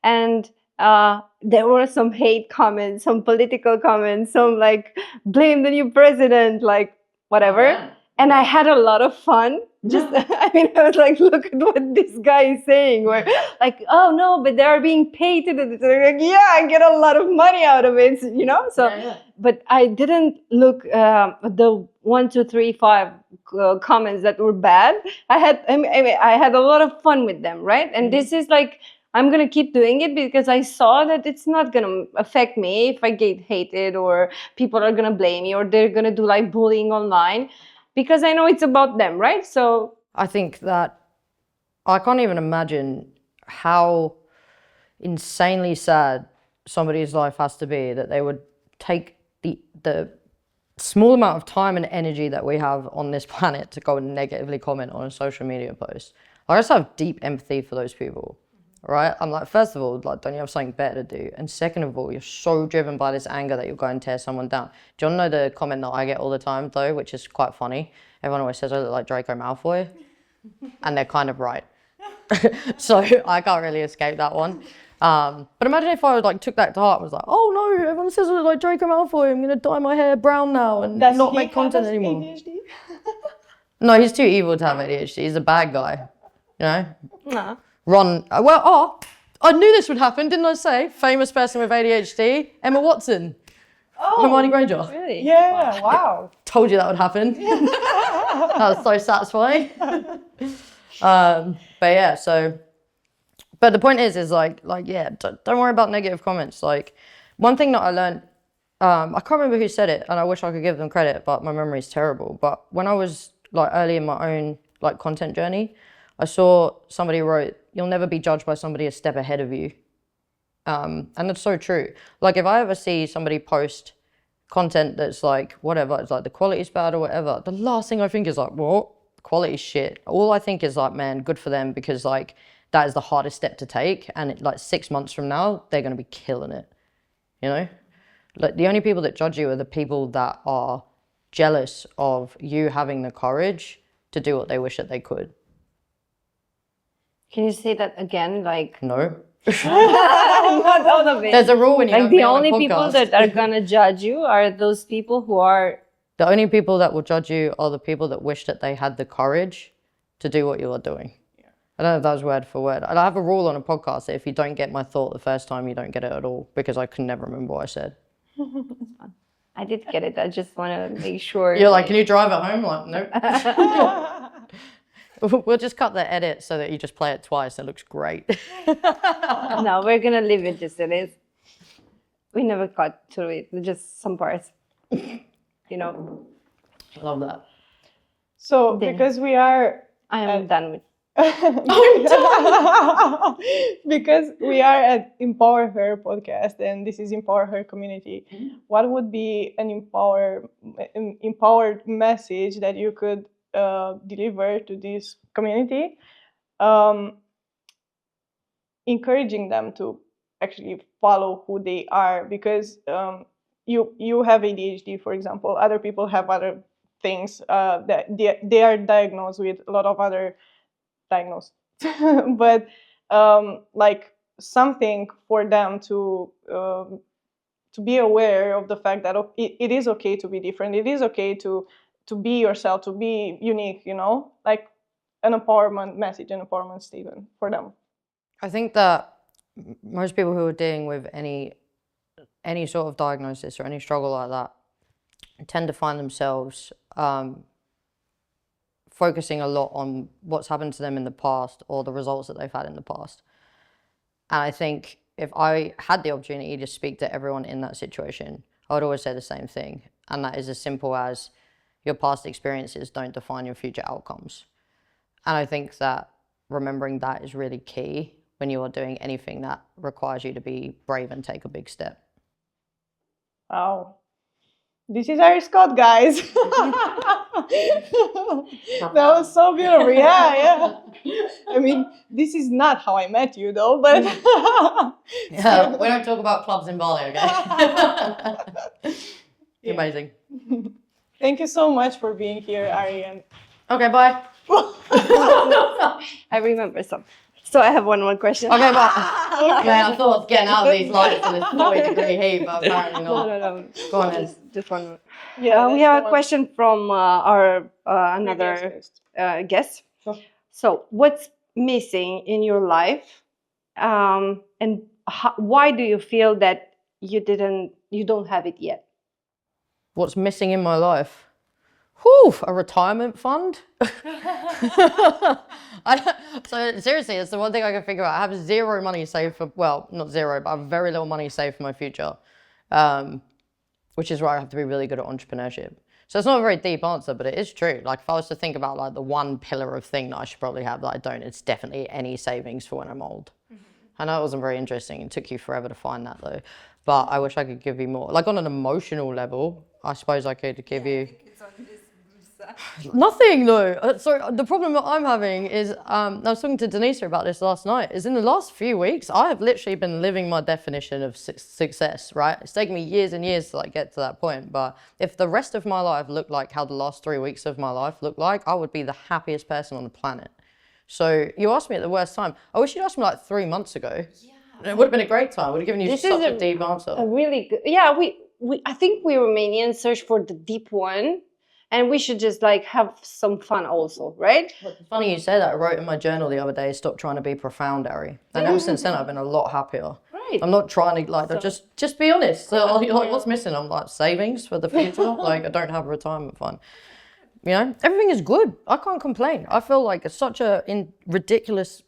and there were some hate comments, some political comments, some like blame the new president, like whatever. Oh, yeah. And I had a lot of fun. Just, I mean, I was like, look at what this guy is saying. Where, like, oh no, but they are being paid to do this. And I'm like, yeah, I get a lot of money out of it, you know. So, Yeah. but I didn't look at the 1, 2, 3, 5 comments that were bad. I had a lot of fun with them, right? And this is like, I'm gonna keep doing it because I saw that it's not gonna affect me if I get hated or people are gonna blame me or they're gonna do like bullying online. Because I know it's about them, right? So I think that I can't even imagine how insanely sad somebody's life has to be that they would take the small amount of time and energy that we have on this planet to go and negatively comment on a social media post. I just have deep empathy for those people, right? I'm like, first of all, like, don't you have something better to do? And second of all, you're so driven by this anger that you'll go and tear someone down. Do you want to know the comment that I get all the time, though, which is quite funny? Everyone always says I look like Draco Malfoy, and they're kind of right. So I can't really escape that one. But imagine if I like took that to heart and was like, oh no, everyone says I look like Draco Malfoy, I'm going to dye my hair brown now and not make content anymore. ADHD? No, he's too evil to have ADHD. He's a bad guy, you know? no. Ron, I knew this would happen, didn't I say? Famous person with ADHD, Emma Watson. Oh, Hermione Granger. Really? yeah, wow. Told you that would happen. That was so satisfying. But yeah, so, but the point is like, yeah, don't worry about negative comments. Like, one thing that I learned, I can't remember who said it, and I wish I could give them credit, but my memory is terrible. But when I was like early in my own like content journey, I saw somebody wrote, you'll never be judged by somebody a step ahead of you. And that's so true. Like, if I ever see somebody post content that's like, whatever, it's like the quality's bad or whatever, the last thing I think is like, what? Quality's shit. All I think is like, man, good for them, because like, that is the hardest step to take. And like 6 months from now, they're going to be killing it. You know? Like, the only people that judge you are the people that are jealous of you having the courage to do what they wish that they could. Can you say that again? Like, No. not all of it. There's a rule when you Like, don't the be on a only people podcast. that are gonna judge you are those people who are. The only people that will judge you are the people that wish that they had the courage to do what you are doing. Yeah. I don't know if that was word for word. I have a rule on a podcast that if you don't get my thought the first time, you don't get it at all, because I can never remember what I said. I did get it. I just want to make sure. You're like, can you drive at home? Like, nope. We'll just cut the edit so that you just play it twice. It looks great. No, we're gonna leave it just it is. We never cut through it. Just some parts. You know. I love that. So, Then- because we are I am done with. because we are at Empower Her podcast and this is Empower Her community, what would be an empowered message that you could deliver to this community, encouraging them to actually follow who they are? Because you have ADHD, for example. Other people have other things that they are diagnosed with a lot of other diagnosed, but like something for them to be aware of the fact that it is okay to be different. It is okay to be yourself, to be unique, you know, like an empowerment message, an empowerment statement for them. I think that most people who are dealing with any sort of diagnosis or any struggle like that tend to find themselves focusing a lot on what's happened to them in the past or the results that they've had in the past. And I think if I had the opportunity to speak to everyone in that situation, I would always say the same thing. And that is as simple as your past experiences don't define your future outcomes. And I think that remembering that is really key when you are doing anything that requires you to be brave and take a big step. Wow. This is Ari Scott, guys. That was so beautiful. Yeah. I mean, this is not how I met you, though, but Yeah, we don't talk about clubs in Bali, okay? Yeah. Amazing. Thank you so much for being here, Ari. And Okay, bye. I remember some. So I have one more question. Okay, bye. Man, I thought I was getting out of these lights in this 40-degree heat, but apparently not. No. Go on, Ed. Just one more. yeah, We that's have the a question from our another previous guest. guest. Sure. So, what's missing in your life, and why do you feel that you don't have it yet? What's missing in my life? Whew, a retirement fund? So seriously, it's the one thing I can figure out. I have zero money saved for, well, not zero, but I have very little money saved for my future, which is why I have to be really good at entrepreneurship. So it's not a very deep answer, but it is true. Like if I was to think about like the one pillar of thing that I should probably have that I don't, it's definitely any savings for when I'm old. I know it wasn't very interesting. It took you forever to find that though, but I wish I could give you more. Like on an emotional level, I suppose I could give you It's on this nothing though. So the problem that I'm having is, I was talking to Denisa about this last night, is in the last few weeks, I have literally been living my definition of success, right? It's taken me years and years to like get to that point. But if the rest of my life looked like how the last 3 weeks of my life looked like, I would be the happiest person on the planet. So you asked me at the worst time. I wish you'd asked me like 3 months ago. Yeah. It would have been a great time. I would have given you such a deep answer. A really good, yeah. I think we Romanians search for the deep one. And we should just like have some fun also, right? It's funny you say that. I wrote in my journal the other day, stop trying to be profound, Ari. And ever since then, I've been a lot happier. Right. I'm not trying to like, just be honest. So like, what's missing? I'm like, savings for the future. Like I don't have a retirement fund. You know, everything is good. I can't complain. I feel like it's such a ridiculous,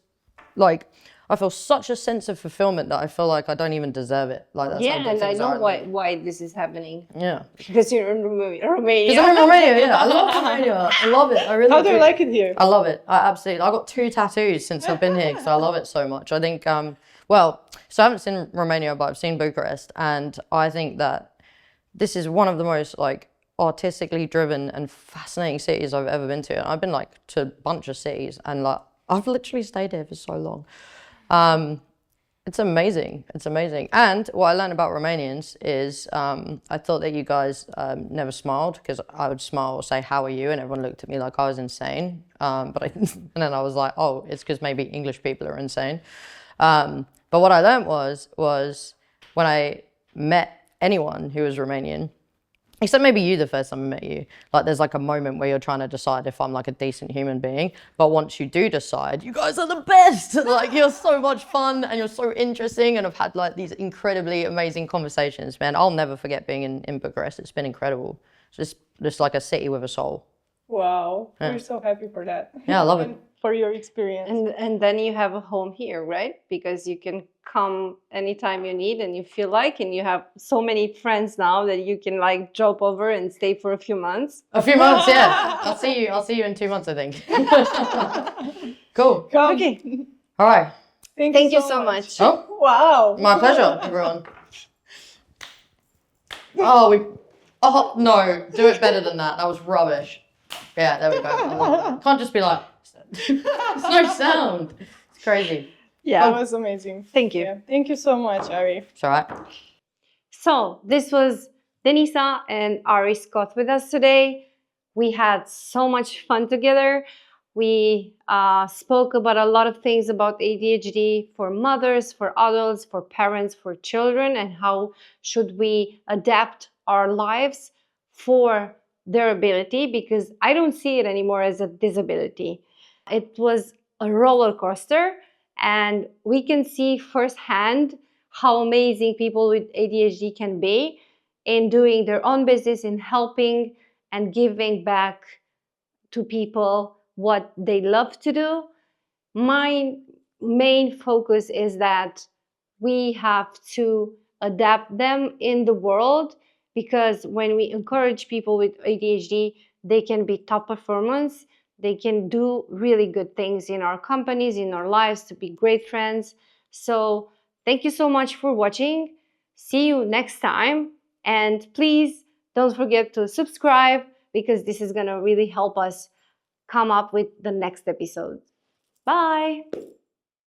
like, I feel such a sense of fulfillment that I feel like I don't even deserve it. Like that's how Yeah, good and I things know are. why this is happening. Yeah. Because you're in Romania. Because I'm in Romania, yeah. I love Romania. I love it. I really How do you like it here? I love it. I absolutely. I got 2 tattoos since I've been here, so I love it so much. I think, well, so I haven't seen Romania, but I've seen Bucharest, and I think that this is one of the most like artistically driven and fascinating cities I've ever been to. And I've been like to a bunch of cities, and like I've literally stayed here for so long. It's amazing. It's amazing. And what I learned about Romanians is I thought that you guys never smiled, because I would smile or say, how are you? And everyone looked at me like I was insane. And then I was like, oh, it's because maybe English people are insane. But what I learned was when I met anyone who was Romanian, except maybe you the first time I met you, like there's like a moment where you're trying to decide if I'm like a decent human being. But once you do decide, you guys are the best. Like you're so much fun and you're so interesting. And I've had like these incredibly amazing conversations, man. I'll never forget being in Bucharest. It's been incredible. It's just like a city with a soul. Wow, Yeah. we're so happy for that. Yeah, I love it. And for your experience. And then you have a home here, right? Because you can come anytime you need and you feel like, and you have so many friends now that you can like drop over and stay for a few months. A few months, yeah. I'll see you in 2 months, I think. Cool. Come. Okay. All right. Thank you so much. Oh, Wow. my pleasure, everyone. Oh, no, do it better than that. That was rubbish. Yeah, there we go. I love it. Can't just be like, there's no sound. It's crazy. Yeah. That was amazing. Thank you. Yeah. Thank you so much, Ari. It's all right. So this was Denisa and Ari Scott with us today. We had so much fun together. We spoke about a lot of things about ADHD for mothers, for adults, for parents, for children, and how should we adapt our lives for their ability, because I don't see it anymore as a disability. It was a roller coaster, and we can see firsthand how amazing people with ADHD can be in doing their own business, in helping and giving back to people what they love to do. My main focus is that we have to adapt them in the world, because when we encourage people with ADHD, they can be top performers. They can do really good things in our companies, in our lives, to be great friends. So thank you so much for watching. See you next time. And please Don't forget to subscribe because this is going to really help us come up with the next episode. Bye.